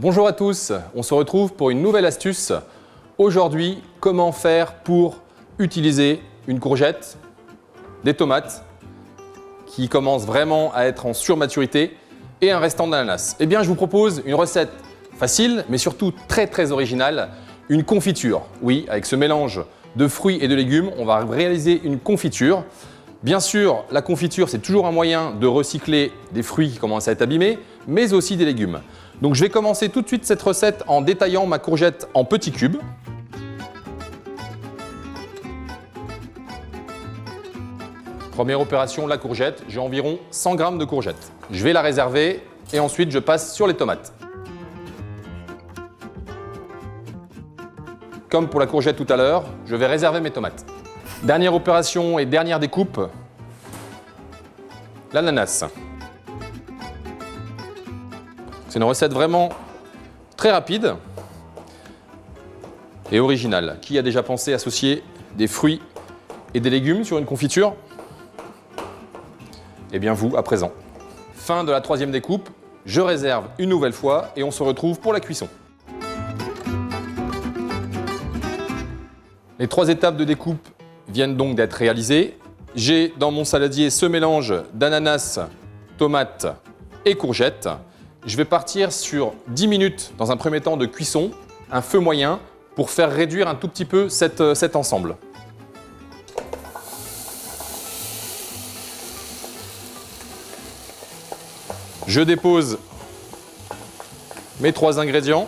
Bonjour à tous, on se retrouve pour une nouvelle astuce. Aujourd'hui, comment faire pour utiliser une courgette, des tomates qui commencent vraiment à être en surmaturité et un restant d'ananas. Eh bien, je vous propose une recette facile, mais surtout très originale, une confiture. Oui, avec ce mélange de fruits et de légumes, on va réaliser une confiture. Bien sûr, la confiture, c'est toujours un moyen de recycler des fruits qui commencent à être abîmés, mais aussi des légumes. Donc je vais commencer tout de suite cette recette en détaillant ma courgette en petits cubes. Première opération, la courgette. J'ai environ 100 g de courgettes. Je vais la réserver et ensuite je passe sur les tomates. Comme pour la courgette tout à l'heure, je vais réserver mes tomates. Dernière opération et dernière découpe, l'ananas. C'est une recette vraiment très rapide et originale. Qui a déjà pensé associer des fruits et des légumes sur une confiture? Eh bien vous, à présent. Fin de la troisième découpe, je réserve une nouvelle fois et on se retrouve pour la cuisson. Les 3 étapes de découpe viennent donc d'être réalisées. J'ai dans mon saladier ce mélange d'ananas, tomates et courgettes. Je vais partir sur 10 minutes dans un premier temps de cuisson, un feu moyen, pour faire réduire un tout petit peu cet ensemble. Je dépose mes 3 ingrédients.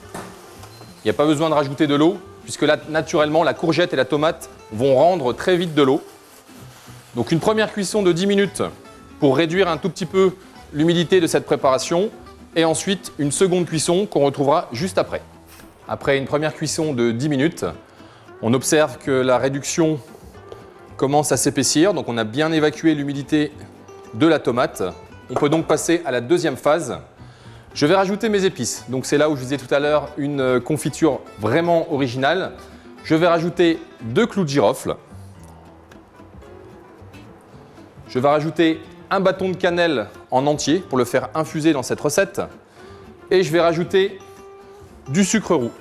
Il n'y a pas besoin de rajouter de l'eau, puisque là, naturellement, la courgette et la tomate vont rendre très vite de l'eau. Donc une première cuisson de 10 minutes pour réduire un tout petit peu l'humidité de cette préparation, et ensuite une seconde cuisson qu'on retrouvera juste après. Après une première cuisson de 10 minutes, on observe que la réduction commence à s'épaissir, donc on a bien évacué l'humidité de la tomate. On peut donc passer à la deuxième phase. Je vais rajouter mes épices. Donc c'est là où je vous disais tout à l'heure une confiture vraiment originale. Je vais rajouter 2 clous de girofle. Je vais rajouter un bâton de cannelle en entier pour le faire infuser dans cette recette. Et je vais rajouter du sucre roux.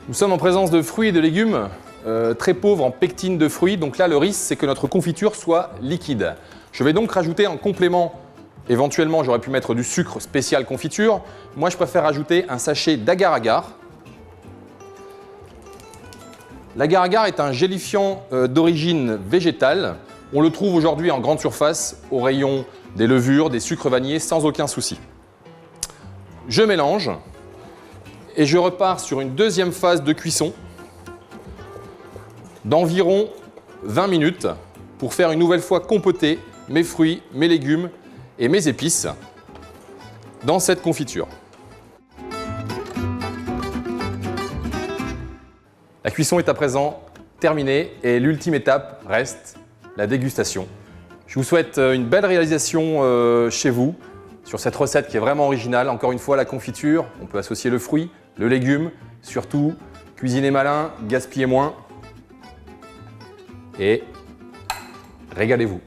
Nous sommes en présence de fruits et de légumes très pauvres en pectine de fruits. Donc là, le risque, c'est que notre confiture soit liquide. Je vais donc rajouter en complément, éventuellement j'aurais pu mettre du sucre spécial confiture. Moi, je préfère rajouter un sachet d'agar-agar. L'agar-agar est un gélifiant d'origine végétale. On le trouve aujourd'hui en grande surface au rayon des levures, des sucres vanillés sans aucun souci. Je mélange et je repars sur une deuxième phase de cuisson d'environ 20 minutes pour faire une nouvelle fois compoter mes fruits, mes légumes et mes épices dans cette confiture. La cuisson est à présent terminée et l'ultime étape reste la dégustation. Je vous souhaite une belle réalisation chez vous sur cette recette qui est vraiment originale. Encore une fois, la confiture, on peut associer le fruit, le légume, surtout cuisiner malin, gaspiller moins et régalez-vous.